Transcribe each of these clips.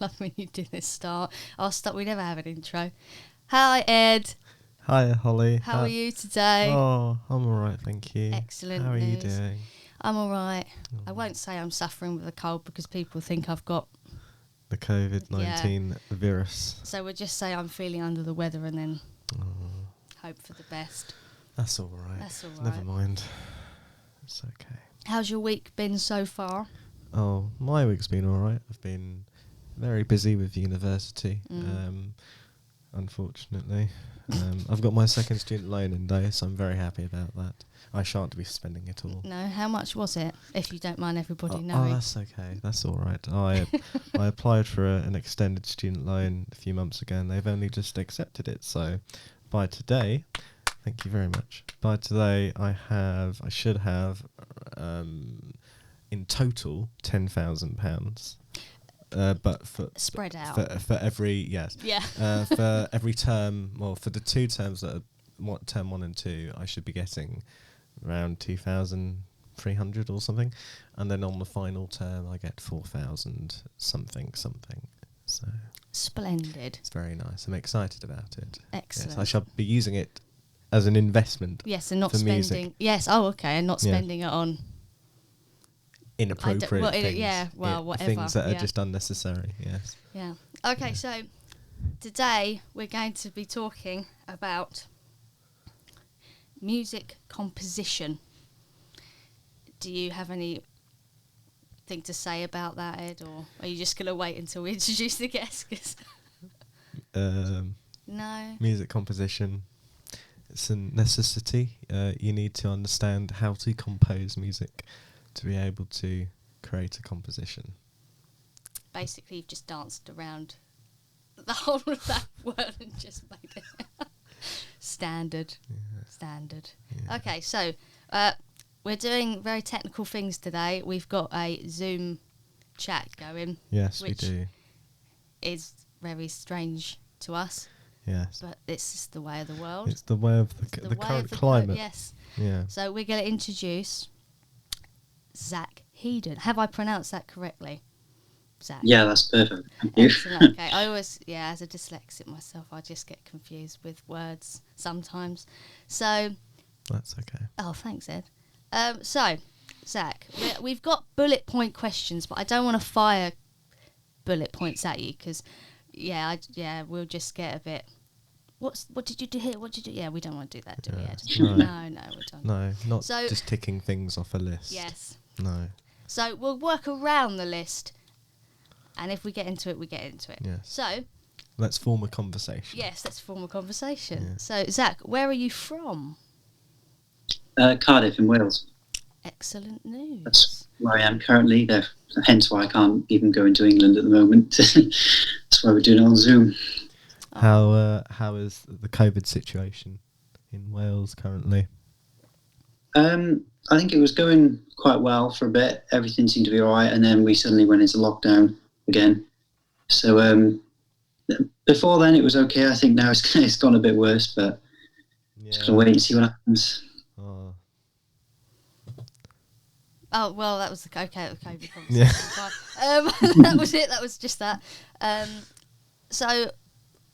love when you do this start. I'll start. We never have an intro. Hi, Ed. Hi, Holly. How are you today? Oh, I'm all right, thank you. Excellent How are you news. doing? I'm all right. I won't say I'm suffering with a cold because people think I've got... The COVID-19 virus. So we'll just say I'm feeling under the weather and then hope for the best. That's all right. That's all right. Never mind. It's okay. How's your week been so far? Oh, my week's been all right. I've been very busy with university, unfortunately. I've got my second student loan in day, so I'm very happy about that. I shan't be spending it all. No, how much was it, if you don't mind everybody Oh, knowing? that's okay. That's all right. I applied for an extended student loan a few months ago, and they've only just accepted it. So by today, thank you very much. By today, I should have, in total, £10,000. But for spread out for every for every term, well, for the two terms that are term 1 and 2, I should be getting around 2,300 or something, and then on the final term I get 4,000 something. So splendid. it's very nice. I'm excited about it. Excellent. Yes, I shall be using it as an investment. Yes, and not for spending. music. Yes. Oh, okay, and not spending it on Inappropriate things. Whatever. Things that are just unnecessary. Yes. Yeah. Okay, so today we're going to be talking about music composition. Do you have anything to say about that, Ed, or are you just going to wait until we introduce the guest? 'Cause no. Music composition. It's a necessity. You need to understand how to compose music to be able to create a composition. Basically, you've just danced around the whole of that word and just made it standard. Yeah. Okay, so we're doing very technical things today. We've got a Zoom chat going. Yes, which we do. is very strange to us. Yes. But this is the way of the world. It's the way of It's the way current of the climate. yes. Yeah. So we're going to introduce Zac Headon. Have I pronounced that correctly? Zac. Yeah, that's perfect. Thank you. Excellent. Okay. I always, as a dyslexic myself, I just get confused with words sometimes. So. That's okay. Oh, thanks, Ed. So, Zac, we've got bullet point questions, but I don't want to fire bullet points at you because, we'll just get a bit. What did you do here? What did you do? Yeah, we don't want to do that, do we, Ed? No, we don't. No, not just ticking things off a list. Yes. No. So we'll work around the list, and if we get into it, we get into it. Yes. So. Let's form a conversation. Yes, let's form a conversation. Yeah. So, Zac, where are you from? Cardiff in Wales. Excellent news. That's where I am currently. Hence why I can't even go into England at the moment. That's why we're doing it on Zoom. How is the COVID situation in Wales currently? I think it was going quite well for a bit. Everything seemed to be all right, and then we suddenly went into lockdown again. So before then it was okay. I think now it's gone a bit worse, but just gonna wait and see what happens. Oh, well, that was the COVID conversation. Yeah. That was it. That was just that. So,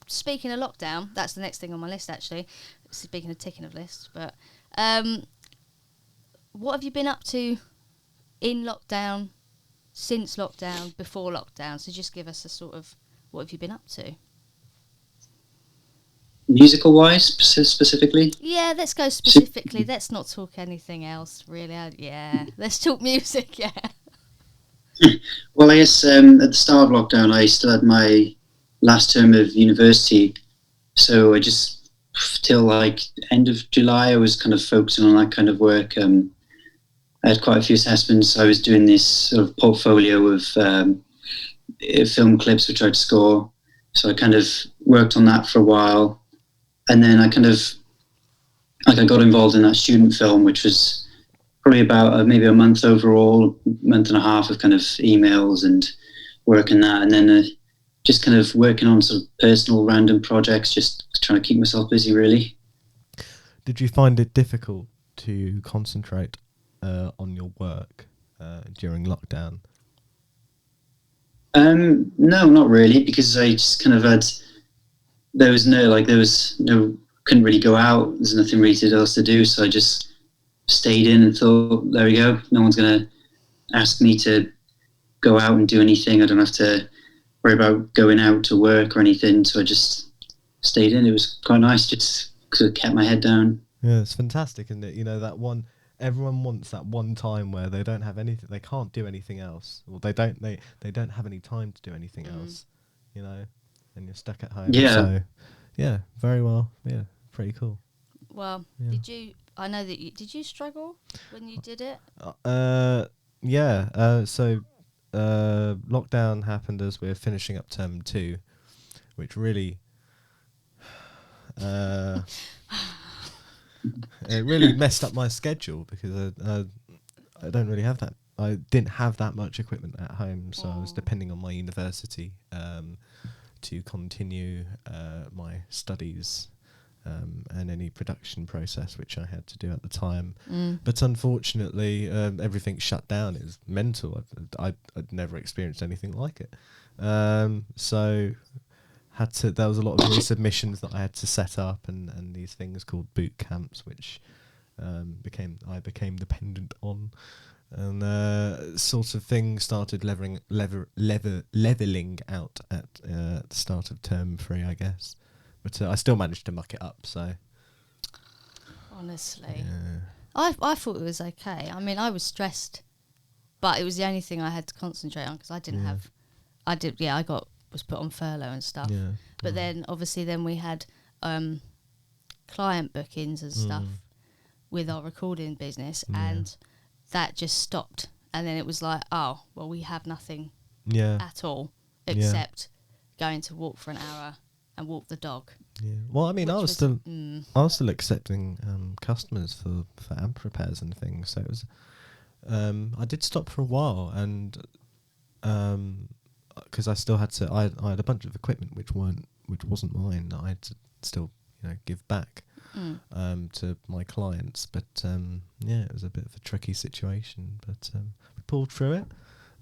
speaking of lockdown, that's the next thing on my list, actually. Speaking of ticking of lists, but what have you been up to in lockdown, since lockdown, before lockdown? So just give us a sort of, what have you been up to? Musical-wise, specifically? Yeah, let's go specifically. Let's not talk anything else, really. Let's talk music, yeah. Well, I guess at the start of lockdown, I still had my last term of university. So I just, till like end of July, I was kind of focusing on that kind of work. I had quite a few assessments. I was doing this sort of portfolio of film clips which I'd score. So I kind of worked on that for a while. And then I I got involved in that student film, which was probably about maybe a month overall, month and a half of kind of emails and work and that. And then just kind of working on sort of personal random projects, just trying to keep myself busy, really. Did you find it difficult to concentrate on your work during lockdown? No, not really, because I just kind of there was no, couldn't really go out. There's nothing really else to do. So I just stayed in and thought, there we go. No one's going to ask me to go out and do anything. I don't have to worry about going out to work or anything. So I just stayed in. It was quite nice. Just kept my head down. Yeah, it's fantastic, isn't it? You know, that one, everyone wants that one time where they don't have anything, they can't do anything else, or they don't have any time to do anything else, you know, and you're stuck at home. Yeah. So, yeah, very well. Yeah, pretty cool. Well, Yeah. I know that did you struggle when you did it? Yeah. So, lockdown happened as we're finishing up term 2, which really, it really messed up my schedule because I don't really have that. I didn't have that much equipment at home, so I was depending on my university to continue my studies and any production process which I had to do at the time. But unfortunately, everything shut down. It was mental. I'd never experienced anything like it. So there was a lot of resubmissions that I had to set up, and these things called boot camps, which I became dependent on, and sort of things started leveling out at the start of term 3, I guess. But I still managed to muck it up. So Honestly, yeah. I thought it was okay. I mean, I was stressed, but it was the only thing I had to concentrate on because I didn't have. I was put on furlough and stuff. Yeah. But then obviously we had client bookings and stuff with our recording business, and that just stopped. And then it was like, oh, well, we have nothing at all except going to walk for an hour and walk the dog. Yeah. Well, I mean, I was still accepting customers for amp repairs and things. So it was. I did stop for a while, and because I still had to. I had a bunch of equipment which wasn't mine that I had to still give back to my clients. But it was a bit of a tricky situation. But we pulled through it.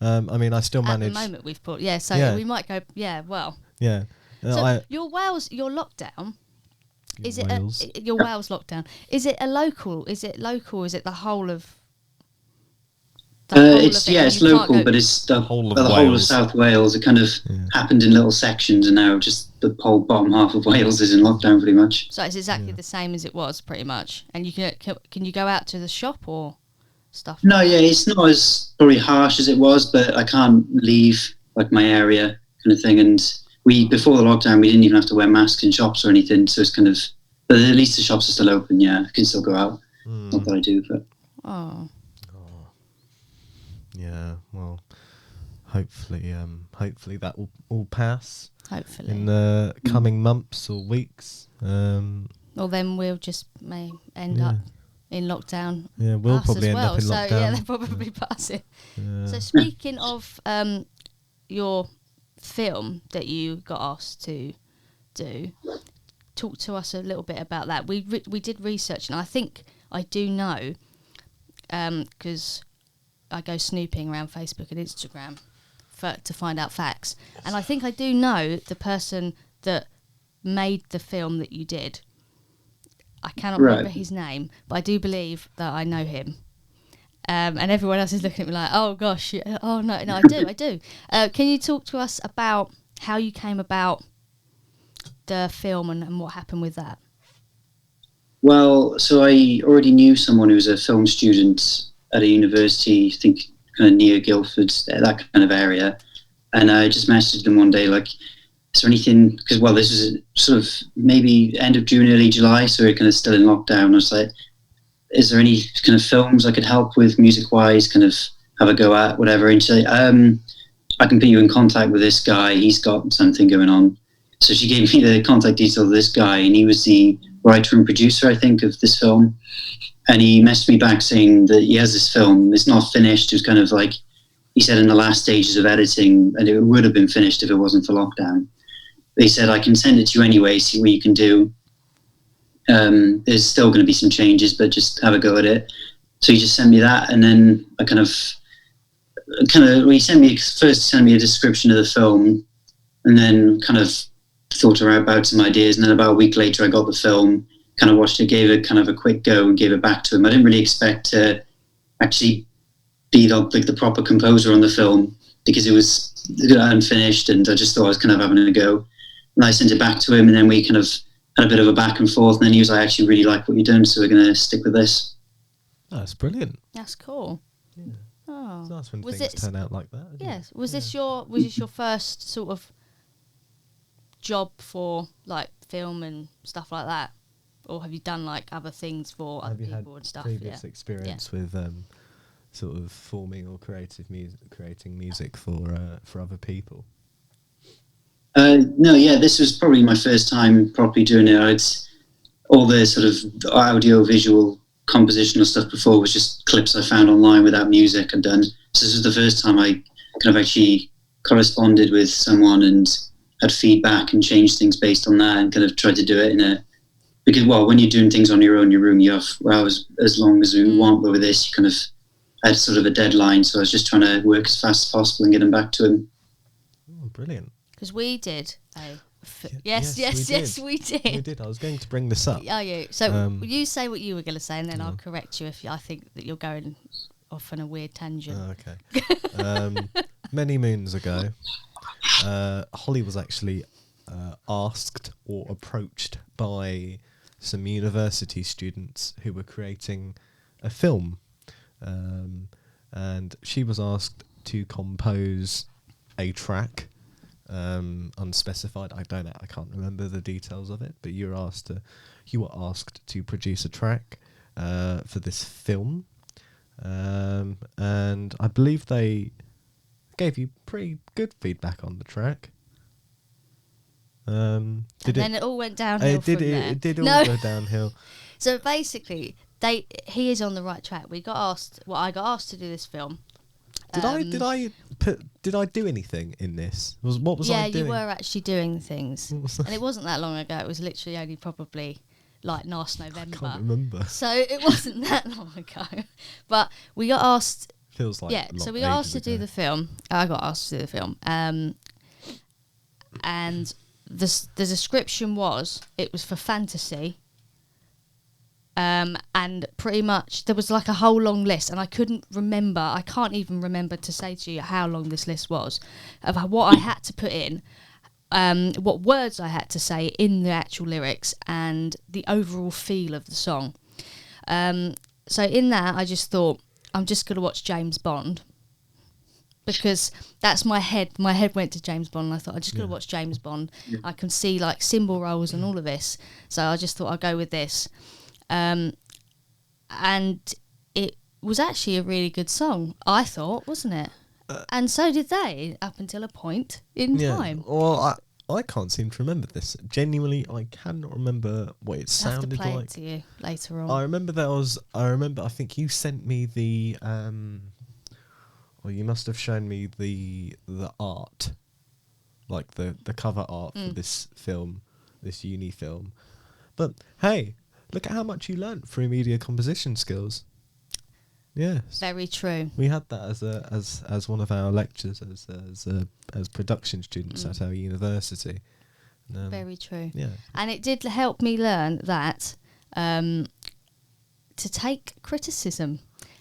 I mean, I still managed. At the moment, we've put So we might go. Yeah. Well. Yeah. So your lockdown, is Wales. Your Wales lockdown? Is it a local? Is it local? Is it the whole of? It's local, but it's the whole of South Wales. It kind of happened in little sections, and now just the whole bottom half of Wales is in lockdown, pretty much. So it's exactly the same as it was, pretty much. And you can you go out to the shop or stuff? No, it's not as probably harsh as it was, but I can't leave like my area, kind of thing. And before the lockdown, we didn't even have to wear masks in shops or anything. So it's kind of, but at least the shops are still open. Yeah, I can still go out. Not that I do, but. Oh. Yeah, well, hopefully that will all pass. Hopefully. In the coming months or weeks. Well, then we'll just may end up in lockdown. Yeah, we'll probably end up in lockdown. So, they'll probably pass it. Yeah. So, speaking of your film that you got asked to do, talk to us a little bit about that. We did research, and I think I do know, because I go snooping around Facebook and Instagram to find out facts. And I think I do know the person that made the film that you did. I cannot remember his name, but I do believe that I know him. And everyone else is looking at me like, oh gosh, oh no, I do. Can you talk to us about how you came about the film and what happened with that? Well, so I already knew someone who was a film student at a university, I think kind of near Guildford, that kind of area. And I just messaged them one day, like, is there anything, because, well, this was sort of maybe end of June, early July, so we're kind of still in lockdown. I was like, is there any kind of films I could help with music-wise, kind of have a go at, whatever? And she's like, I can put you in contact with this guy. He's got something going on. So she gave me the contact details of this guy, and he was the writer and producer, I think, of this film. And he messaged me back saying that he has this film. It's not finished. It was kind of like, he said, in the last stages of editing, and it would have been finished if it wasn't for lockdown. They said, I can send it to you anyway, see what you can do. There's still going to be some changes, but just have a go at it. So he just sent me that, and then I kind of he sent me a description of the film, and then kind of thought about some ideas, and then about a week later I got the film, kind of watched it, gave it kind of a quick go and gave it back to him. I didn't really expect to actually be the proper composer on the film, because it was unfinished, and I just thought I was kind of having a go. And I sent it back to him, and then we kind of had a bit of a back and forth, and then he was like, I actually really like what you're doing, so we're going to stick with this. Oh, that's brilliant. That's cool. Yeah. Oh, It's nice when was things it? turn out like that. Isn't Yes. it? Was this your first sort of job for like film and stuff like that, or have you done like other things for other Have you had people and stuff? previous experience with sort of forming or creating music for other people? No, yeah, this was probably my first time properly doing it. All the sort of audio-visual compositional stuff before was just clips I found online without music I'd done. So this was the first time I kind of actually corresponded with someone and had feedback and changed things based on that, and kind of tried to do it because when you're doing things on your own in your room, you have hours as long as you want, but with this you kind of had sort of a deadline, so I was just trying to work as fast as possible and get them back to him. Oh, brilliant. Because we did. Yes, We did. We did. I was going to bring this up. Are you? So you say what you were going to say, and then I'll correct you if I think that you're going off on a weird tangent. Okay. Many moons ago, Holly was actually asked or approached by some university students who were creating a film, and she was asked to compose a track, unspecified. I can't remember the details of it, but you were asked to produce a track for this film, and I believe they gave you pretty good feedback on the track. Then it all went downhill from there. It did all go downhill. So basically, he is on the right track. I got asked to do this film. Did I do anything in this? What was I doing? Yeah, you were actually doing things, and it wasn't that long ago. It was literally only probably like last November. I can't remember. So it wasn't that long ago. But we got asked. Feels like so we got asked to do the film. I got asked to do the film, and the description was it was for fantasy. And pretty much there was like a whole long list, and I can't even remember to say to you how long this list was of what I had to put in, what words I had to say in the actual lyrics, and the overall feel of the song. So in that, I just thought, I'm just going to watch James Bond, because that's my head went to James Bond, and I thought I'm just going to watch James Bond. I can see like cymbal rolls and all of this, so I just thought I'll go with this. And it was actually a really good song, I thought, wasn't it? And so did they, up until a point in time. Well, I can't seem to remember this. Genuinely, I cannot remember what it sounded like. I have to play it to you later on. I remember I think you sent me the or you must have shown me the art, like the cover art for this film, this uni film. But hey, look at how much you learnt through media composition skills. Yes, very true. We had that as one of our lectures as production students at our university. Very true. Yeah, and it did help me learn that to take criticism,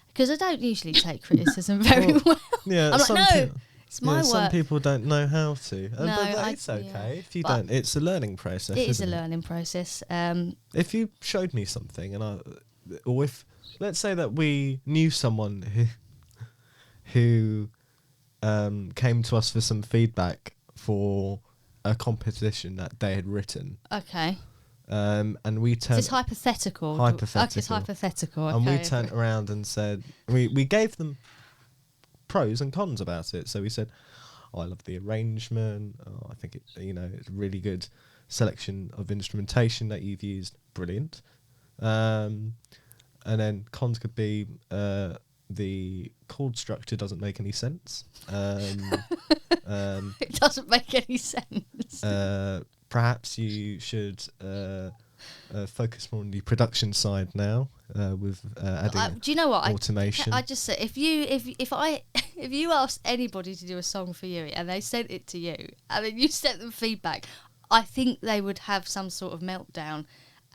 because I don't usually take criticism very well. Yeah, I'm like, no, it's my work. Some people don't know how to. No, but it's okay if you don't. It's a learning process. It is a learning process. If you showed me something, or if, let's say that we knew someone who came to us for some feedback for a composition that they had written. Okay. And we turned. Is this hypothetical? Hypothetical. Okay, it's hypothetical. And we turned around and said, we gave them pros and cons about it. So we said, I love the arrangement. I think it's a really good selection of instrumentation that you've used. Brilliant. And then cons could be the chord structure doesn't make any sense. It doesn't make any sense. Perhaps you should focus more on the production side now with adding do you know what automation. I just say if you asked anybody to do a song for you and they sent it to you and then you sent them feedback, I think they would have some sort of meltdown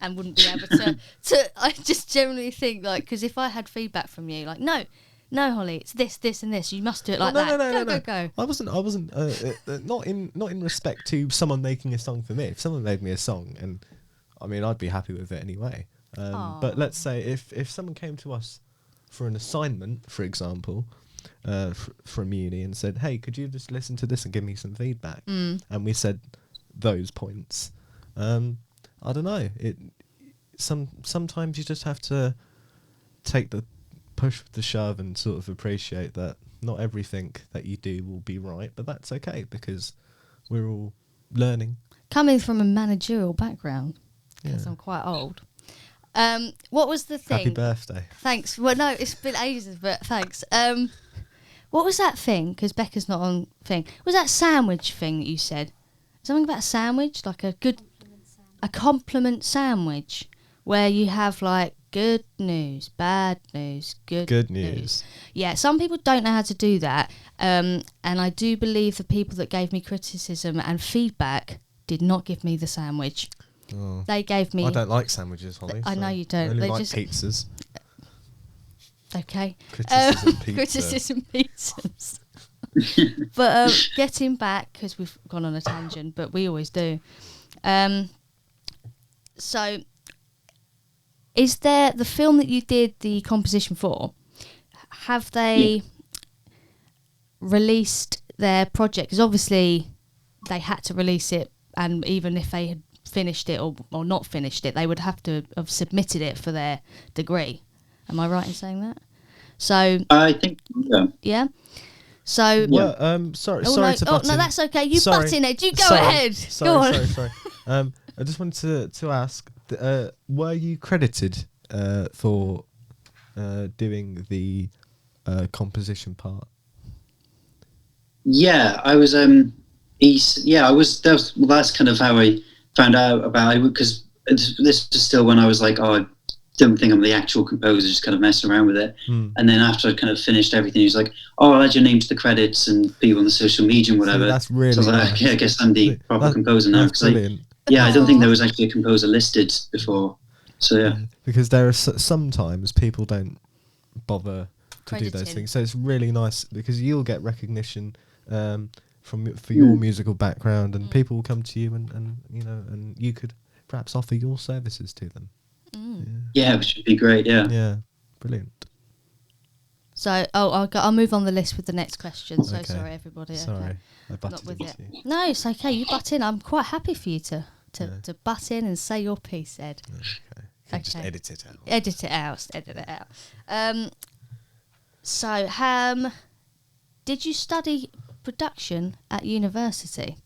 and wouldn't be able to I just generally think, like, because if I had feedback from you, like, no Holly, it's this and this, you must do it like that. Go. I wasn't not in respect to someone making a song for me. If someone made me a song, and I mean, I'd be happy with it anyway. But let's say if someone came to us for an assignment, for example, from uni, and said, hey, could you just listen to this and give me some feedback? And we said those points, I don't know, sometimes you just have to take the push with the shove and sort of appreciate that not everything that you do will be right, but that's okay because we're all learning. Coming from a managerial background, because I'm quite old. What was the thing? Happy birthday. Thanks. Well, no, it's been ages, but thanks. What was that thing? Because Becca's not on thing. Was that sandwich thing that you said? Something about a sandwich, like a compliment sandwich, where you have like good news, bad news, good news. Yeah, some people don't know how to do that, and I do believe the people that gave me criticism and feedback did not give me the sandwich. Oh. They gave me... I don't like sandwiches, Holly. I know you don't. I only They like just... pizzas. Okay. Criticism pizza. Criticism pizzas. But getting back, because we've gone on a tangent, but we always do. So, is there the film that you did the composition for? Have they released their project? Because obviously they had to release it, and even if they had finished it or not finished it, they would have to have submitted it for their degree. Am I right in saying that? So I think yeah. So sorry no, to butt in. no, that's okay. You Sorry. butt in it. You go ahead. Go on. Sorry. I just wanted to ask, were you credited for doing the composition part? Yeah, I was. I was. That's kind of how I found out about it, because this was still when I was like, I don't think I'm the actual composer, just kind of messing around with it. And then after I kind of finished everything, he was like, I'll add your name to the credits and people on the social media and whatever. See, that's really so I was like, nice. okay, I guess I'm the proper composer now. That's brilliant. I don't think there was actually a composer listed before. So yeah. Because there are sometimes people don't bother to do those Crediting. things. So it's really nice because you'll get recognition for your musical background, and people will come to you and you could perhaps offer your services to them. Yeah, which would be great. Yeah, brilliant. So I'll move on the list with the next question. So Okay. sorry everybody. Sorry, Okay. I butted Not with into it. you. No, it's okay. You butt in. I'm quite happy for you to butt in and say your piece, Ed. Okay. You can just Okay. edit it out. Edit it out. So, did you study production at university?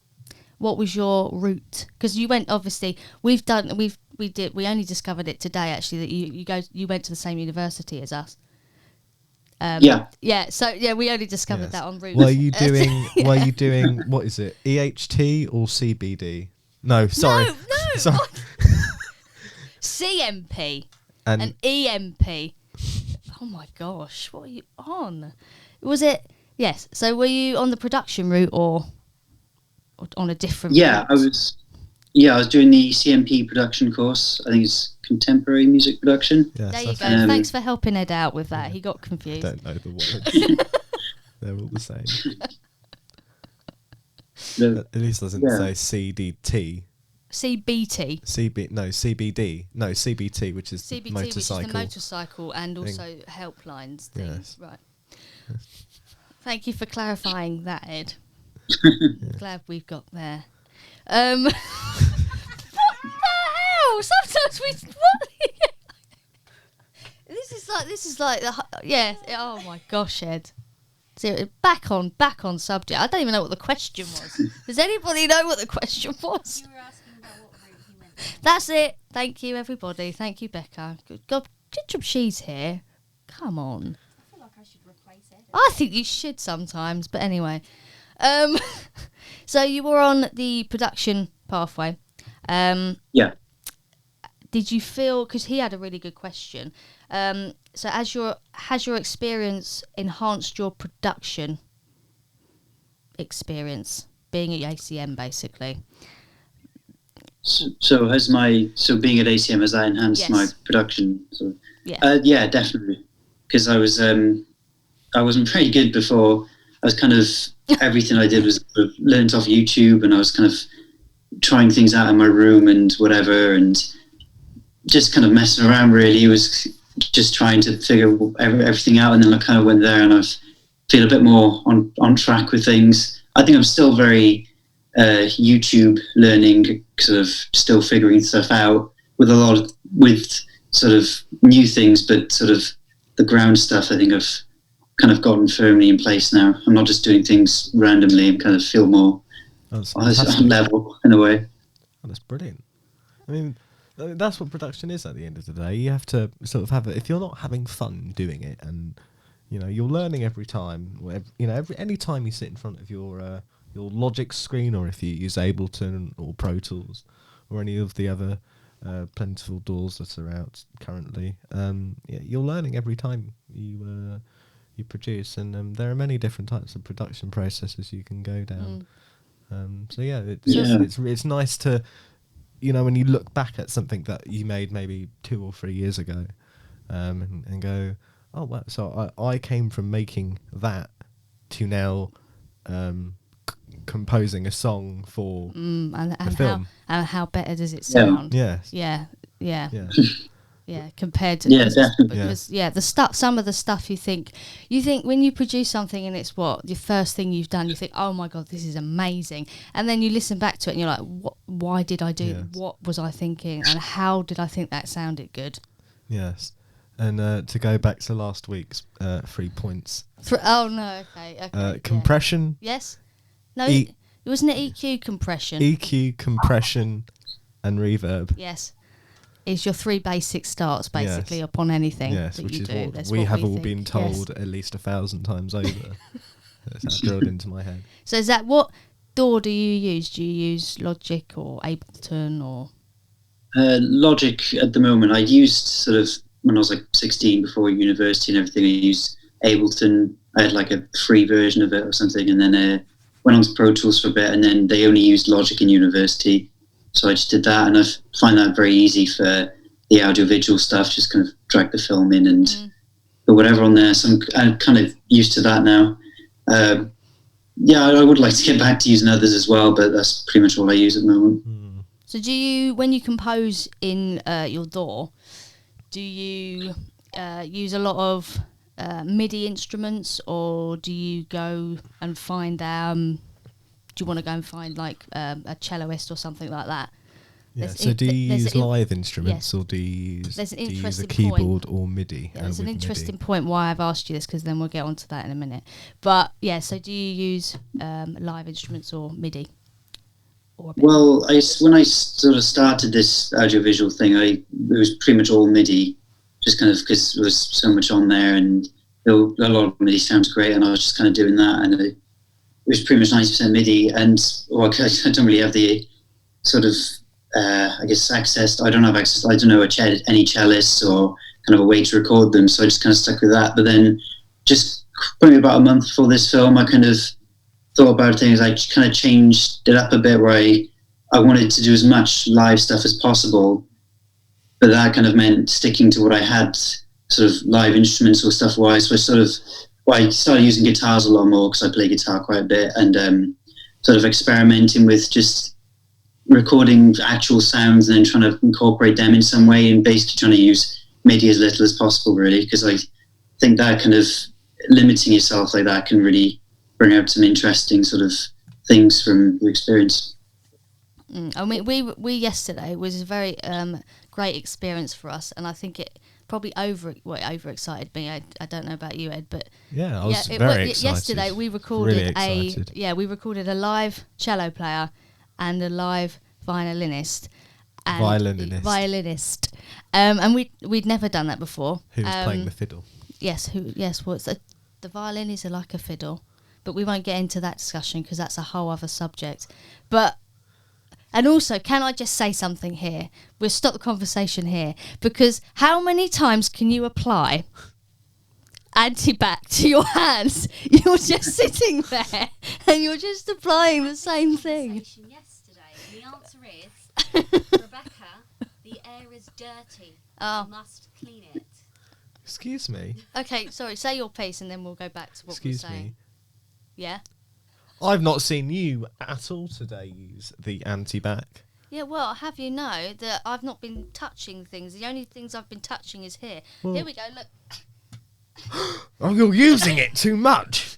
What was your route? Because you went, obviously, we only discovered it today actually that you went to the same university as us. Yeah. So we only discovered Yes. that en route. Were you doing what is it? EHT or CBD? No, sorry. No. Sorry. CMP And and EMP. Oh my gosh, what are you on? Was it? Yes. So were you on the production route or on a different? Yeah, route? I was. Yeah, I was doing the CMP production course. I think it's contemporary music production. yes, There you that's go. it. Thanks for helping Ed out with that. He got I confused. don't know the words. They're all the same. At least it doesn't say CDT. CBT. CBD. No, CBT, which is CBT, the motorcycle. which is the motorcycle and also helplines thing. Yes. Right. Thank you for clarifying that, Ed. Glad we've got there. What the hell? Sometimes we. What? This is like yeah. Oh my gosh, Ed. So back on subject. I don't even know what the question was. Does anybody know what the question was? You were asking about what route he went. That's it. Thank you, everybody. Thank you, Becca. Good God, Ginger, she's here. Come on. I feel like I should replace it. I think you should sometimes, but anyway. So you were on the production pathway. Yeah. did you feel, because he had a really good question, so has your experience enhanced your production experience being at ACM basically? So being at ACM, has that enhanced my production? So, yeah, definitely. Because I wasn't very good before. I was kind of, everything I did was sort of learnt off YouTube, and I was kind of trying things out in my room and whatever, and just kind of messing around really. It was just trying to figure everything out, and then I kind of went there and I feel a bit more on track with things. I think I'm still very YouTube learning, sort of still figuring stuff out with sort of new things, but sort of the ground stuff I think I've kind of gotten firmly in place now. I'm not just doing things randomly. I'm kind of feel more on level in a way. Oh, that's brilliant. I mean, that's what production is at the end of the day. You have to sort of have it. If you're not having fun doing it, and you're learning every time. Any time you sit in front of your Logic screen, or if you use Ableton or Pro Tools or any of the other plentiful tools that are out currently, you're learning every time you produce, and there are many different types of production processes you can go down. It's nice to, when you look back at something that you made maybe 2 or 3 years ago, and go, oh wow, so I came from making that to now composing a song for the film. How better does it sound? Yeah, compared to because some of the stuff you think when you produce something and it's your first thing you've done, you think, oh my god, this is amazing, and then you listen back to it and you're like, why did I do what was I thinking, and how did I think that sounded good? Yes. And to go back to last week's 3 points. Compression. Yes. No, wasn't it EQ, compression? EQ, compression, and reverb. Yes. Is your 3 basic starts basically upon anything. Yes, which is what we have all been told at least 1,000 times over. That's drilled into my head. So is that what DAW do you use? Do you use Logic or Ableton or? Logic at the moment. I used sort of when I was like 16 before university and everything. I used Ableton. I had like a free version of it or something, and then went on to Pro Tools for a bit, and then they only used Logic in university. So I just did that, and I find that very easy for the audiovisual stuff. Just kind of drag the film in and put whatever on there. So I'm kind of used to that now. I would like to get back to using others as well, but that's pretty much all I use at the moment. So do you, when you compose in your DAW, do you use a lot of MIDI instruments, or do you go and find do you want to go and find like a celloist or something like that? Yeah. So do you use live instruments, or do you use a keyboard or MIDI? Yeah, there's an interesting point why I've asked you this, because then we'll get onto that in a minute. But yeah, so do you use live instruments or MIDI? Well, when I sort of started this audiovisual thing, it was pretty much all MIDI, just kind of because there was so much on there, and a lot of MIDI sounds great, and I was just kind of doing that, and it was pretty much 90% MIDI, and I don't really have the sort of access. I don't have access. I don't know any cellists or kind of a way to record them, so I just kind of stuck with that. But then, just probably about a month before this film, I kind of thought about things. I kind of changed it up a bit, where I wanted to do as much live stuff as possible, but that kind of meant sticking to what I had, sort of live instruments or stuff wise. So I started using guitars a lot more, because I play guitar quite a bit, and sort of experimenting with just recording actual sounds and then trying to incorporate them in some way, and basically trying to use MIDI as little as possible, really, because I think that kind of limiting yourself like that can really bring out some interesting sort of things from the experience. I mean, we yesterday was a very great experience for us, and I think it probably overexcited me. I don't know about you, Ed, but I was very excited. Yesterday we recorded really we recorded a live cello player and a live violinist. Violinist. And we'd never done that before. Who was playing the fiddle? Yes. Well, the violin is like a fiddle, but we won't get into that discussion because that's a whole other subject. But And also, can I just say something here? We'll stop the conversation here, because how many times can you apply anti-bac to your hands? You're just sitting there and you're just applying the same thing. Yesterday, and the answer is Rebecca. The air is dirty. Oh. You must clean it. Excuse me. Okay, sorry, say your piece and then we'll go back to what Excuse we're saying. me. Yeah? I've not seen you at all today use the anti-bac. Yeah, well, have you know that I've not been touching things. The only things I've been touching is here. Well- Here we go, look. Oh, you're using it too much.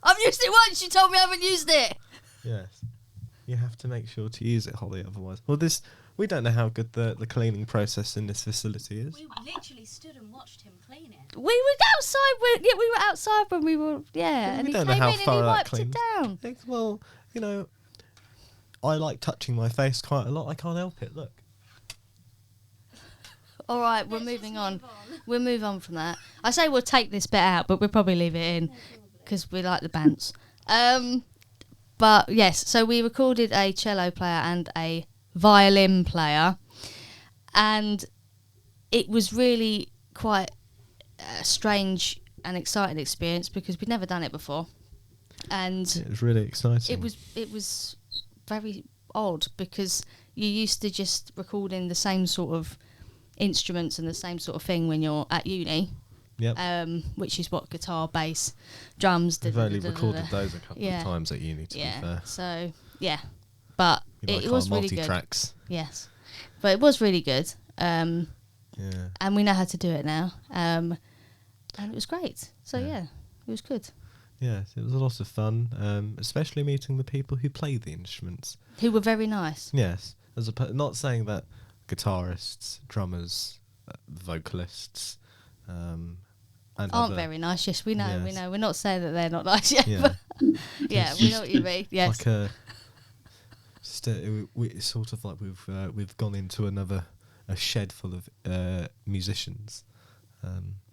I've used it once, you told me I haven't used it. Yes. You have to make sure to use it, Holly, otherwise. Well, we don't know how good the cleaning process in this facility is. We literally stood and watched him clean it. We were outside, we were outside when we were, yeah. Well, and we he don't came know how in and he thorough that wiped it cleans. down. Well, you know, I like touching my face quite a lot. I can't help it. Look. All right, we're moving on. We'll move on from that. I say we'll take this bit out, but we'll probably leave it in because we like the bants. But yes, so we recorded a cello player and a violin player, and it was really quite a strange and exciting experience because we'd never done it before, and It was really exciting. it was very odd because you're used to just recording the same sort of instruments and the same sort of thing when you're at uni. Yep. Which is what guitar, bass, drums. We've only recorded those a couple Yeah. of times at uni, to be fair. So yeah, but You like it our was really good. multi-tracks. Yes, but it was really good. Yeah. And we know how to do it now. And it was great. So yeah, it was good. Yes, it was a lot of fun, especially meeting the people who play the instruments. Who were very nice. Yes, not saying that guitarists, drummers, vocalists, and Aren't other, very nice. Yes, we know. We Yes. know. We're not saying that they're not nice yet. Yeah. But yeah, we know what you mean. Yes. like it's sort of like we've gone into a shed full of musicians.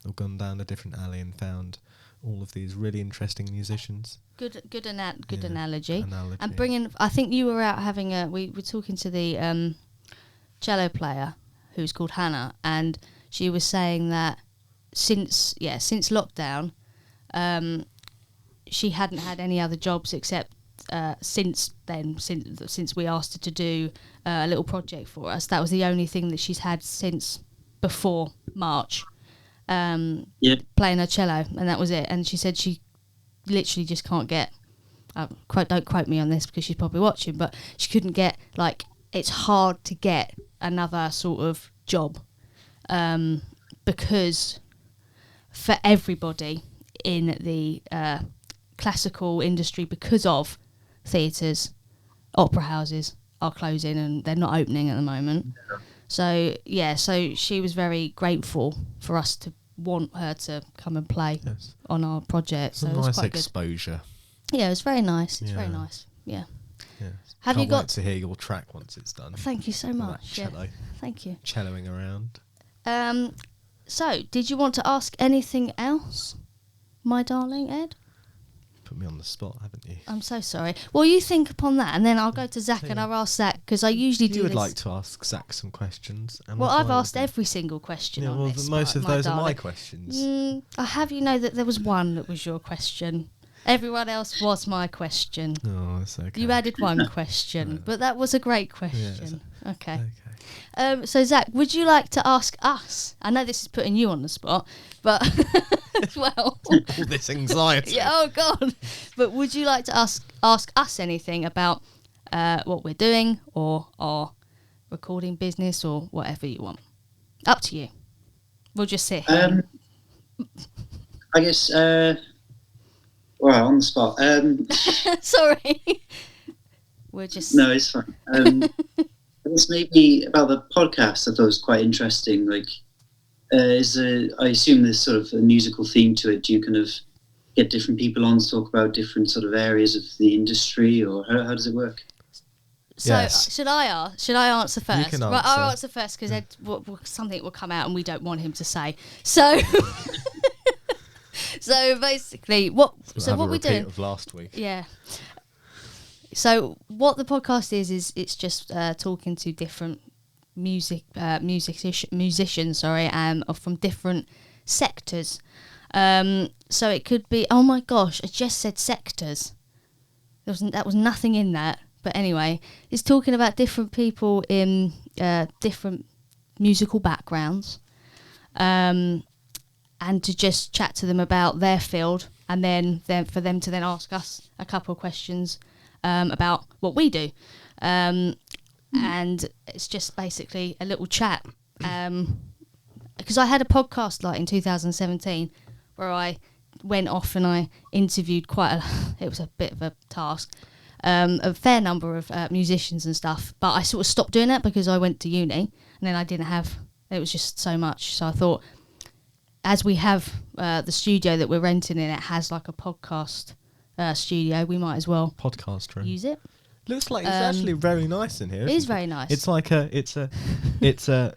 We've gone down a different alley and found all of these really interesting musicians. Good Yeah, analogy. analogy. And bringing, I think you were out having we were talking to the cello player who's called Hannah, and she was saying that since lockdown, she hadn't had any other jobs except since we asked her to do a little project for us. That was the only thing that she's had since before March. Playing her cello, and that was it. And she said she literally just can't get. Don't quote me on this because she's probably watching, but she couldn't get, like, it's hard to get another sort of job because for everybody in the classical industry, because of theatres, opera houses are closing and they're not opening at the moment. So she was very grateful for us to want her to come and play on our project. It's So a it was nice quite exposure. good. Yeah, it was very nice. It's Yeah. very nice. Yeah. Yes. Have Can't you got? wait to hear your track once it's done? Thank you so All that much. Yeah. cello, Thank you. celloing around. So, did you want to ask anything else, my darling Ed? Put me on the spot, haven't you? I'm so sorry. Well, you think upon that, and then I'll go to Zach and I'll ask Zach because I usually do You would this. like to ask Zach some questions. And Well, what I've I will asked do- every single question Yeah, on well, this. most of my those are my darling. questions. I have you know that there was one that was your question. Everyone else was my question. Oh, that's okay. You added one question, but that was a great question. Okay. Okay. So, Zach, would you like to ask us? I know this is putting you on the spot, but as well. All this anxiety. Yeah, oh, God. But would you like to ask us anything about what we're doing or our recording business or whatever you want? Up to you. We'll just sit here. I guess, well, on the spot. Sorry. We're just... No, it's fine. I guess maybe about the podcast, I thought it was quite interesting. Like, I assume there's sort of a musical theme to it. Do you kind of get different people on to talk about different sort of areas of the industry, or how does it work? So, Yes. should I answer first? can Right, I'll answer. answer first because something will come out and we don't want him to say. So, so basically, what We'll have a we repeat doing? of last week. Yeah. So what the podcast is it's just talking to different musicians, from different sectors. So it could be, oh my gosh, I just said sectors. That was nothing in that. But anyway, it's talking about different people in different musical backgrounds, and to just chat to them about their field, and then for them to then ask us a couple of questions about what we do. And it's just basically a little chat. Because I had a podcast like in 2017 where I went off and I interviewed it was a bit of a task, a fair number of musicians and stuff, but I sort of stopped doing that because I went to uni, and then it was just so much. So I thought, as we have the studio that we're renting in, it has like a podcast studio, we might as well Podcast room. use it. Looks like it's actually very nice in here. It is very nice. It's like it's a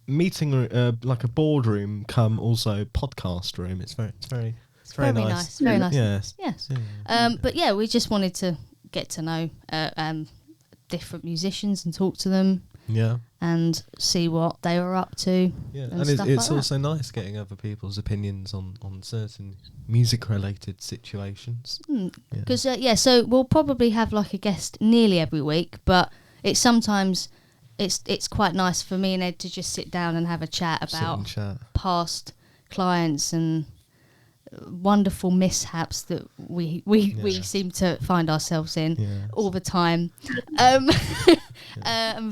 meeting room, like a boardroom, come also podcast room. It's very nice. Very nice. Yes. Yes. Yeah. But yeah, we just wanted to get to know different musicians and talk to them. Yeah. And see what they were up to. Yeah, and it's like also nice getting other people's opinions on certain music-related situations. Because so we'll probably have like a guest nearly every week, but it's sometimes it's quite nice for me and Ed to just sit down and have a chat about past clients and wonderful mishaps that we seem to find ourselves in all the time, and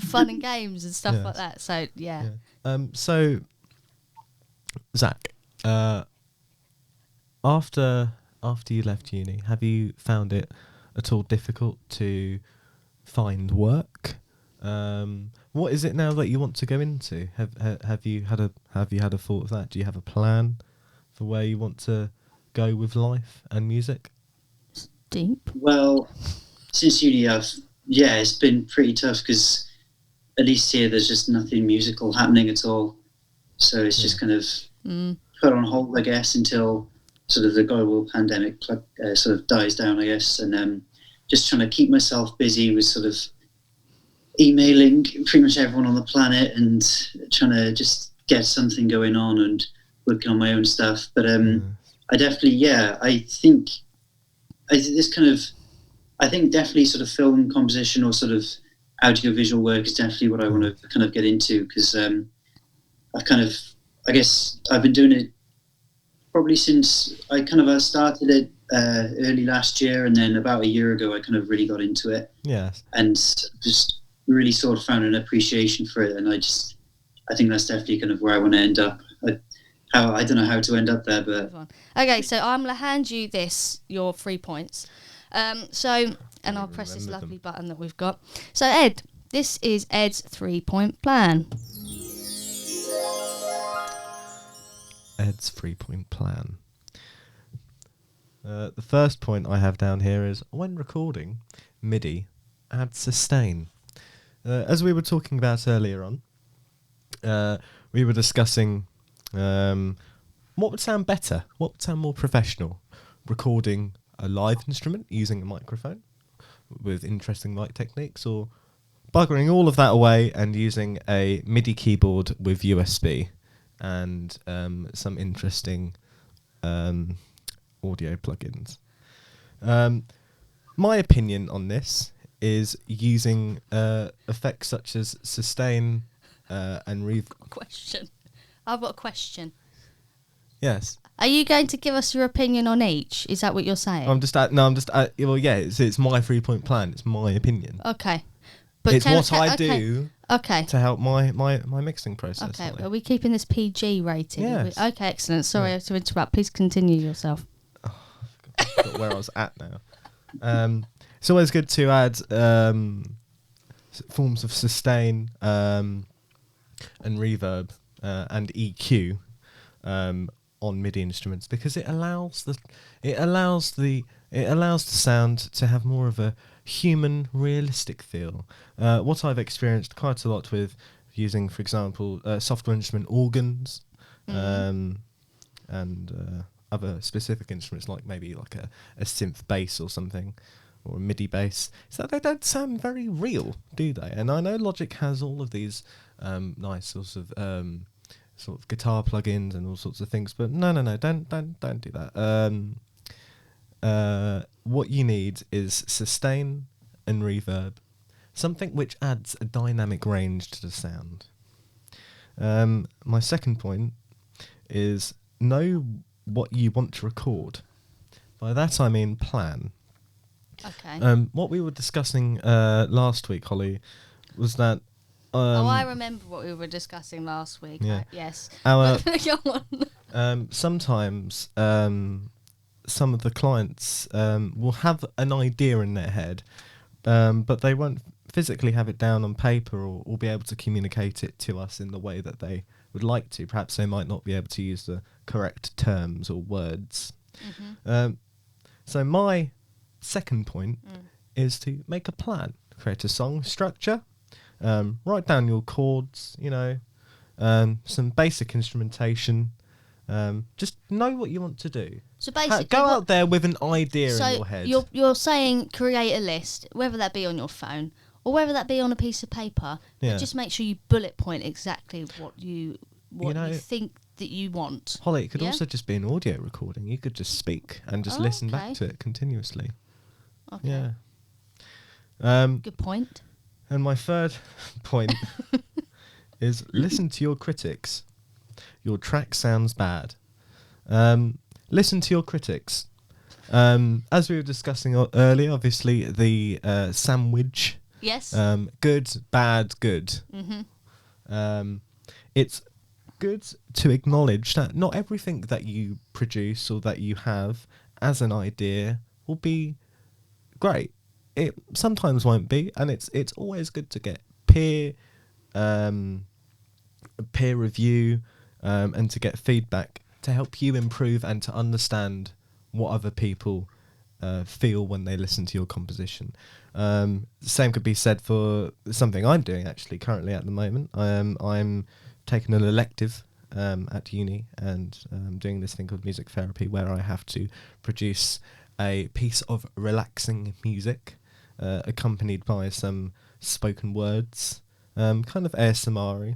fun and games and stuff like that. So so Zac, after you left uni, have you found it at all difficult to find work? What is it now that you want to go into? Have you had a thought of that? Do you have a plan for where you want to go with life and music? Deep. Well, since uni, it's been pretty tough because at least here there's just nothing musical happening at all. So it's just kind of put on hold, I guess, until sort of the global pandemic sort of dies down, I guess. And just trying to keep myself busy with sort of emailing pretty much everyone on the planet and trying to just get something going on and working on my own stuff. But I definitely, I think definitely sort of film composition or sort of audiovisual work is definitely what I want to kind of get into, because I guess I've been doing it probably since I kind of started it early last year, and then about a year ago I kind of really got into it. Yeah. And just really sort of found an appreciation for it, and I think that's definitely kind of where I want to end up. I don't know how to end up there, but okay. So I'm gonna hand you your 3 points. And I'll press this lovely button that we've got. So Ed, this is Ed's 3-point plan. Ed's 3-point plan. The first point I have down here is, when recording MIDI, add sustain. As we were talking about earlier on, we were discussing what would sound better, what would sound more professional, recording a live instrument using a microphone with interesting mic techniques, or buggering all of that away and using a MIDI keyboard with USB and some interesting audio plugins. My opinion on this is using effects such as sustain and Question. I've got a question. Yes. Are you going to give us your opinion on each? Is that what you're saying? Well, yeah, it's my 3-point plan. It's my opinion. Okay. But it's what I do to help my mixing process. Okay, are we keeping this PG rated? Yes. Okay, excellent. Sorry to interrupt. Please continue yourself. I forgot where I was at now. It's always good to add forms of sustain and reverb and EQ on MIDI instruments, because it allows the sound to have more of a human, realistic feel. What I've experienced quite a lot with using, for example, software instrument organs and other specific instruments, like maybe like a synth bass or something, or a MIDI bass is that they don't sound very real, do they? And I know Logic has all of these nice sorts of guitar plugins and all sorts of things, but no, don't do that. What you need is sustain and reverb, something which adds a dynamic range to the sound. My second point is know what you want to record. By that I mean plan. Okay. What we were discussing last week, Holly, was that I remember what we were discussing last week. Yeah. Yes. Our Go on. sometimes some of the clients will have an idea in their head, but they won't physically have it down on paper or be able to communicate it to us in the way that they would like to. Perhaps they might not be able to use the correct terms or words. So my second point is to make a plan, create a song structure, write down your chords, some basic instrumentation. Just know what you want to do. So basically, go out there with an idea in your head. You're saying create a list, whether that be on your phone or whether that be on a piece of paper. Yeah. But just make sure you bullet point exactly what you think that you want. Holly, it could Yeah? also just be an audio recording. You could just speak and just listen back to it continuously. Okay. Yeah. Good point. And my third point is listen to your critics. Your track sounds bad. Listen to your critics. As we were discussing earlier, obviously the sandwich. Yes. Good, bad, good. It's good to acknowledge that not everything that you produce or that you have as an idea will be great. It sometimes won't be, and it's always good to get peer review and to get feedback to help you improve and to understand what other people feel when they listen to your composition. The same could be said for something I'm doing actually currently at the moment. I'm taking an elective at uni and doing this thing called music therapy, where I have to produce a piece of relaxing music accompanied by some spoken words, kind of ASMR-y.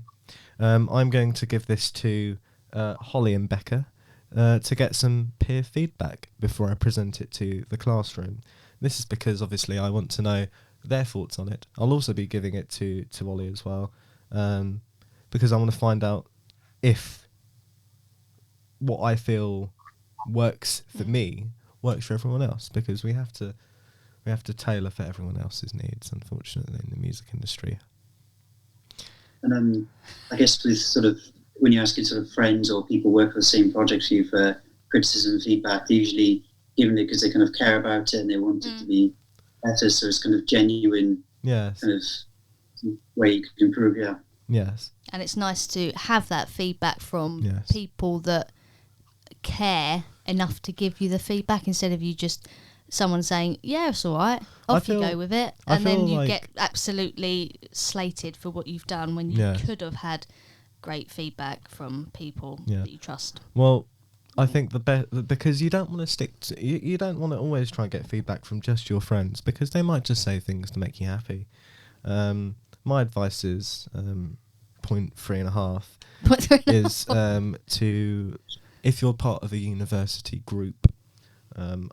I'm going to give this to Holly and Becca to get some peer feedback before I present it to the classroom. This is because obviously I want to know their thoughts on it. I'll also be giving it to Ollie as well, because I want to find out if what I feel works for me works for everyone else, because we have to tailor for everyone else's needs, unfortunately, in the music industry. And I guess with sort of when you're asking sort of friends or people work on the same project for you for criticism and feedback, they're usually giving it because they kind of care about it and they want it to be better. So it's kind of genuine, yes, kind of way you can improve. Yeah. Yes. And it's nice to have that feedback from Yes. people that care enough to give you the feedback, instead of you just someone saying, yeah, it's all right, off you go with it, and then you get absolutely slated for what you've done when you could have had great feedback from people that you trust. Well, I think because you don't want to stick to, you don't want to always try and get feedback from just your friends, because they might just say things to make you happy. My advice is point 3.5 is to, if you're part of a university group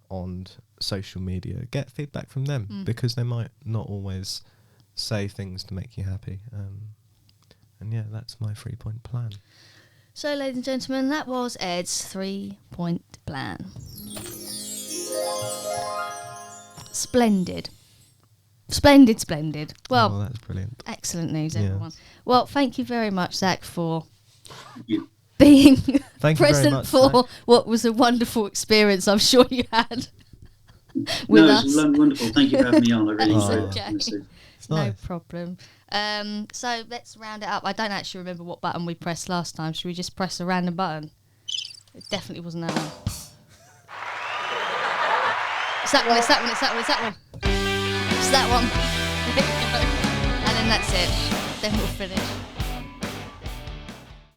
on social media, get feedback from them, because they might not always say things to make you happy. And yeah, that's my 3-point plan. So, ladies and gentlemen, that was Ed's 3-point plan. Splendid. Splendid. Well, that's brilliant. Excellent news, Yeah. everyone. Well, thank you very much, Zach, for you. being Thank you very present much, for Zach. what was a wonderful experience I'm sure you had with No, us. it's wonderful. Thank you for having me on. I really It's enjoyed okay. it. Honestly. It's No nice. problem. So let's round it up. I don't actually remember what button we pressed last time. Should we just press a random button? It definitely wasn't that one. It's that one. It's that one. It's that one. It's that one. It's that one. There we go. And then that's it. Then we'll finish.